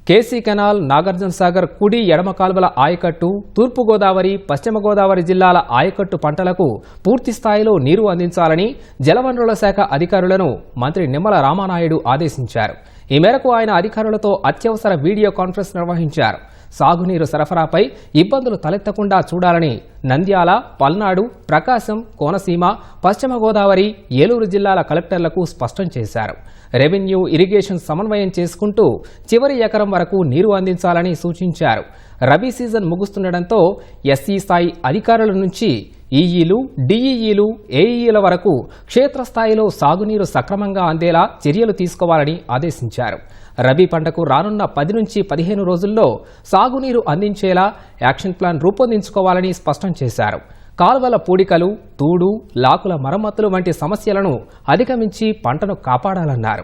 KC canal, Nagarjuna Sagar కుడి ఎడమ కాల్వల ఆయకట్టు, తూర్పు గోదావరి, పశ్చిమ గోదావరి జిల్లాల ఆయకట్టు పంటలకు పూర్తి స్థాయిలో నీరు అందించాలని జలవనరుల శాఖ అధికారులను మంత్రి నిమ్మల రామానాయుడు ఆదేశించారు. ఈ మేరకు ఆయన అధికారులతో అత్యవసర వీడియో కాన్ఫరెన్స్ నిర్వహించారు. సాగునీరు సరఫరాపై ఇబ్బందులు తలెత్తకుండా చూడాలని నంద్యాల, పల్నాడు, ప్రకాశం, కోనసీమ, పశ్చిమ గోదావరి, ఏలూరు జిల్లాల కలెక్టర్లకు స్పష్టం చేశారు. రెవెన్యూ, ఇరిగేషన్ సమన్వయం చేసుకుంటూ చివరి ఎకరం వరకు నీరు అందించాలని సూచించారు. రబీ సీజన్ ముగుస్తుండటంతో ఎస్సీ స్థాయి అధికారుల నుంచి ఈఈలు, డిఈఈలు, ఏఈల వరకు క్షేత్రస్థాయిలో సాగునీరు సక్రమంగా అందేలా చర్యలు తీసుకోవాలని ఆదేశించారు. రబీ పంటకు రానున్న 10 నుంచి 15 రోజుల్లో సాగునీరు అందించేలా యాక్షన్ ప్లాన్ రూపొందించుకోవాలని స్పష్టం చేశారు. కాల్వల పూడికలు, తూడు, లాకుల మరమ్మతులు వంటి సమస్యలను అధిగమించి పంటను కాపాడాలన్నారు.